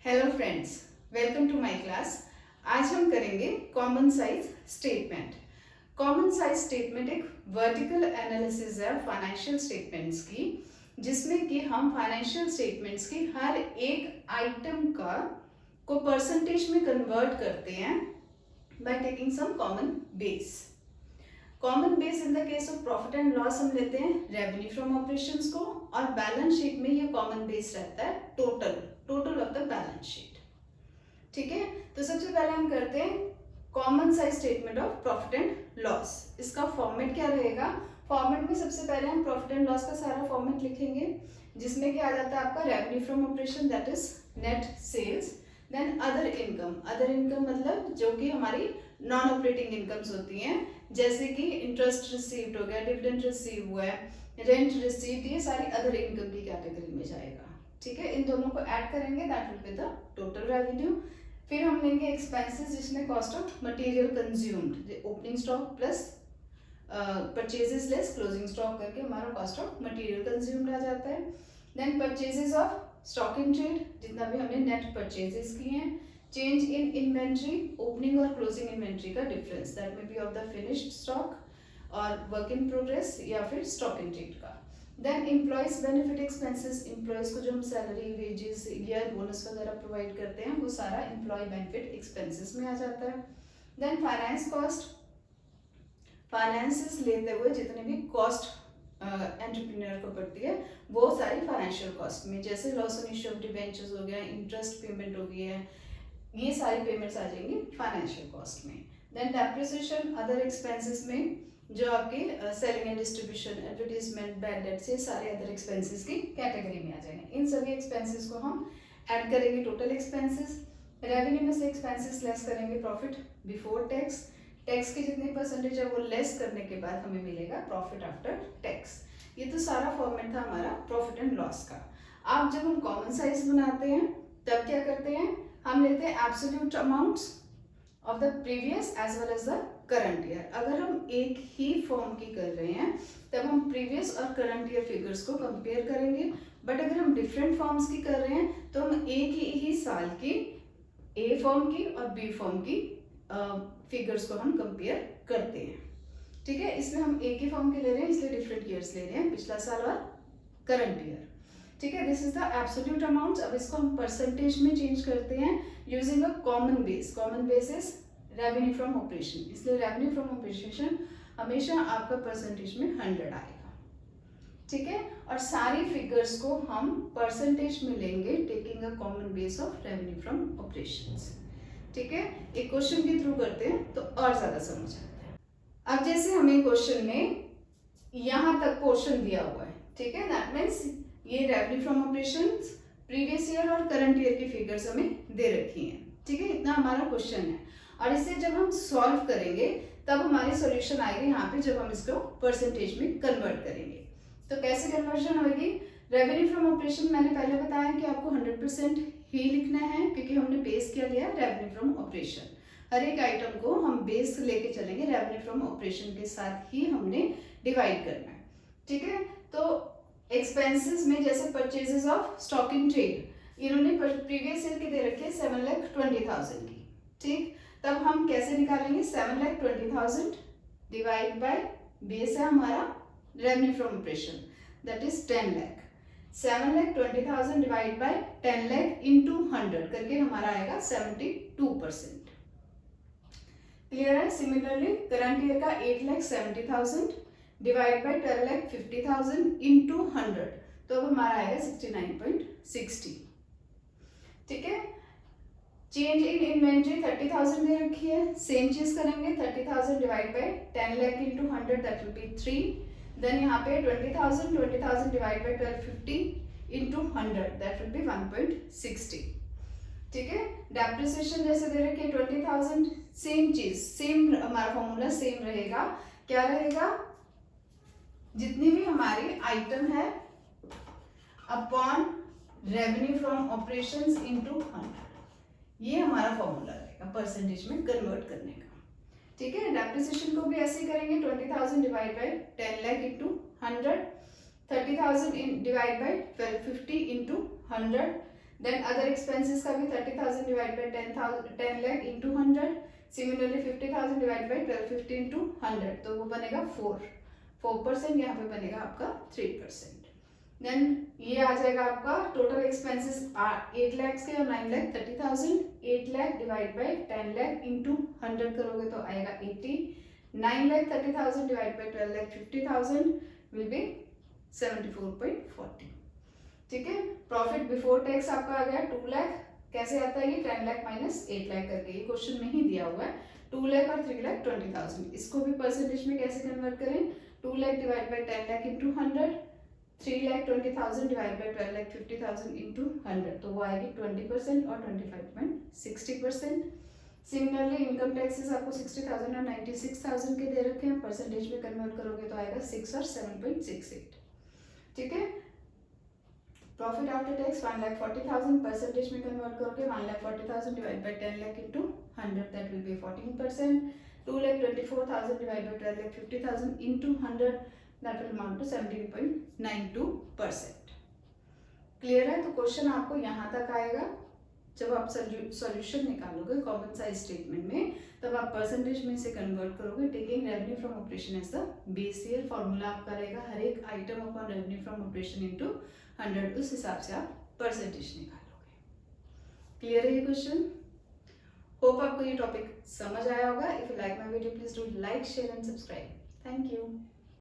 Hello friends, welcome to my class. आज हम करेंगे common size statement. Common size statement एक वर्टिकल एनालिसिस है फाइनेंशियल स्टेटमेंट्स की, जिसमें कि हम फाइनेंशियल स्टेटमेंट्स की हर एक आइटम को परसेंटेज में कन्वर्ट करते हैं by taking some common base. Common base in the case of profit and loss हम लेते हैं रेवेन्यू फ्रॉम ऑपरेशंस को, और बैलेंस शीट में ये कॉमन बेस रहता है total of the balance sheet. ठीक है, तो सबसे पहले हम करते हैं common size statement of profit and loss. इसका फॉर्मेट क्या रहेगा? फॉर्मेट में सबसे पहले हम प्रॉफिट एंड लॉस का सारा फॉर्मेट लिखेंगे, जिसमें क्या आ जाता है आपका revenue from operation, that is net sales. Then other income मतलब जो कि हमारी नॉन ऑपरेटिंग इनकम्स होती हैं, जैसे कि इंटरेस्ट रिसीव्ड हो गया, डिविडेंड रिसीव हुआ है, रेंट रिसीव्ड, ये सारी अदर इनकम की कैटेगरी में जाएगा। ठीक है, इन दोनों को ऐड करेंगे, that will be the total revenue. फिर हम लेंगे एक्सपेंसेस, जिसमें cost of material consumed, opening stock plus purchases less closing stock करके हमारा कॉस्ट ऑफ मटेरियल कंज्यूम्ड आ जाता है। Then purchases of stock in trade, जितना भी हमने नेट परचेजेस किए हैं। चेंज इन इन्वेंट्री, ओपनिंग और क्लोजिंग इन्वेंट्री का difference, that may be of the finished stock और वर्क इन प्रोग्रेस या फिर स्टॉक इन ट्रेड का। Then employees benefit expenses, employees को जो हम सैलरी, वेजेस, ईयर बोनस वगैरह प्रोवाइड करते हैं, वो सारा एम्प्लॉय बेनिफिट एक्सपेंसेस में आ जाता है। देन फाइनेंस कॉस्ट, फाइनेंसेस लेते हुए जितने भी कॉस्ट एंटरप्रेन्योर को पड़ती है, वो सारी फाइनेंशियल कॉस्ट में, जैसे loss on issue of debentures हो गया, इंटरेस्ट पेमेंट हो गई है, ये सारी पेमेंट्स आ जाएंगी फाइनेंशियल कॉस्ट में। देन डेप्रिसिएशन अदर एक्सपेंसेस में, जो आपकी selling and distribution, advertisement, bad debts, ये सारे अदर एक्सपेंसेस की कैटेगरी में आ जाएंगे। इन सभी एक्सपेंसेस को हम ऐड करेंगे टोटल एक्सपेंसेस। रेवेन्यू में से एक्सपेंसेस लेस करेंगे प्रॉफिट बिफोर टैक्स, टैक्स की जितनी परसेंटेज है वो लेस करने के बाद हमें मिलेगा प्रॉफिट आफ्टर टैक्स। ये तो सारा फॉर्मेट था हमारा प्रॉफिट एंड लॉस का। अब जब हम कॉमन साइज बनाते हैं तब क्या करते हैं, हम लेते हैं absolute amounts of the previous as well as the current year. अगर हम एक ही फॉर्म की कर रहे हैं तब हम प्रीवियस और करंट ईयर फिगर्स को कंपेयर करेंगे, बट अगर हम डिफरेंट फॉर्म्स की कर रहे हैं तो हम एक ही साल की ए फॉर्म की और बी फॉर्म की फिगर्स को हम कंपेयर करते हैं। ठीक है, इसमें हम एक ही फॉर्म के ले रहे हैं इसलिए डिफरेंट ईयर्स ले रहे हैं, पिछला साल और करंट ईयर। ठीक है, this is the absolute amounts. अब इसको हम परसेंटेज में चेंज करते हैं using a common base. Common base is revenue from operation, इसलिए रेवेन्यू फ्रॉम ऑपरेशन हमेशा आपका परसेंटेज में 100 आएगा। ठीक है, और सारी फिगर्स को हम परसेंटेज में लेंगे taking a common base of revenue from operations. ठीक है, एक क्वेश्चन के थ्रू करते हैं तो और ज्यादा समझ आता है। अब जैसे हमें क्वेश्चन में यहां तक पोर्शन दिया हुआ है, ठीक है, दैट मीन्स ये revenue from operations, previous year और करंट ईयर की फिगर्स हमें दे रखी हैं। ठीक है, इतना हमारा क्वेश्चन है, और इसे जब हम सॉल्व करेंगे तब हमारी सॉल्यूशन आएगी यहाँ पे, जब हम इसको परसेंटेज में कन्वर्ट करेंगे। तो कैसे कन्वर्जन होगी? रेवेन्यू फ्रॉम ऑपरेशन मैंने पहले बताया कि आपको 100% ही लिखना है, क्योंकि हमने बेस क्या लिया, रेवेन्यू फ्रॉम ऑपरेशन। हर एक आइटम को हम बेस लेके चलेंगे, रेवेन्यू फ्रॉम ऑपरेशन के साथ ही हमने डिवाइड करना है। ठीक है, तो एक्सपेंसेस में जैसे purchases of stock in trade, इन्होंने प्रीवियस ईयर की दे रखी है 7,20,000 की। ठीक, तब हम कैसे निकालेंगे? 7,20,000 डिवाइड बाय बेस है हमारा revenue from operation, that is 10 lakh. 7,20,000 divide by 10 lakh into 100 करके हमारा आएगा 72%। क्लियर है? सिमिलरली करंट ईयर का 8,70,000 डिवाइड बाय 12,50,000 इंटू 100, तो अब हमारा आएगा 69.60। ठीक है, चेंज इन इन्वेंट्री 30,000 दे रखी है, सेम चीज करेंगे, 30,000 divide by 10 lakh into 100, that will be 3। Then यहाँ पे 20,000 divide by 1250 into 100, that will be 1.60। ठीक है, डेप्रिसिएशन जैसे दे रखी है 20,000, सेम चीज, सेम हमारा फॉर्मूला सेम रहेगा। क्या रहेगा? जितनी भी हमारी आइटम है upon revenue from operations into 100, ये हमारा फॉर्मूला रहेगा परसेंटेज में कन्वर्ट करने का। ठीक है, डेप्रिसिएशन को भी ऐसे ही करेंगे, 20,000 divide by 10 lakh into 100, 30,000 divide by 1250 into 100, then other expenses का भी 30,000 divide by 10 lakh into 100, similarly 50,000 divide by 1250 into 100, तो वो बनेगा 4%, यहाँ पे बनेगा आपका 3%। देन ये आ जाएगा आपका टोटल एक्सपेंसेस 8 लाख के और 9 lakh 30,000, 8 lakh divide by 10 lakh into 100 करोगे तो आएगा 80, 9 lakh 30,000 divide by 12 lakh 50,000 will be 74.40। ठीक है, प्रॉफिट बिफोर टैक्स आपका आ गया 2 लाख, कैसे आता है ये 10 लाख माइनस 8 लाख करके, ये क्वेश्चन में ही दिया हुआ है। 2 लाख और 3 लाख 20,000, इसको भी परसेंटेज में कैसे कन्वर्ट करें, 2 lakh divide by 10 lakh into 100, 3 lakh 20,000 divide by 12 lakh 50,000 into 100, तो वो आएगी 20% और 25.60%। सिमिलरली इनकम टैक्सेस आपको 60,000 और 96,000 के दे रखे हैं, परसेंटेज में कन्वर्ट करोगे तो आएगा 6 और 7.68। ठीक है, प्रॉफिट आफ्टर टैक्स 1,40,000, परसेंटेज में कन्वर्ट करोगे 1,40,000 divide by 10 lakh into 100, that will be 14%। 2,24,000 divide by 12 lakh 50,000 into 100, that will amount to 17.92%। Clear है? तो क्वेश्चन आपको यहाँ तक आएगा। जब आप सॉल्यूशन निकालोगे कॉमन साइज स्टेटमेंट में, तब आप परसेंटेज में से कन्वर्ट करोगे, taking revenue from operation as the base year. Formula आपका रहेगा हर एक item upon revenue from operation into 100, उस हिसाब से आप परसेंटेज निकालोगे। क्लियर है ये क्वेश्चन? होप आपको ये टॉपिक समझ आया होगा। If you like my video please do like, share and subscribe. Thank you.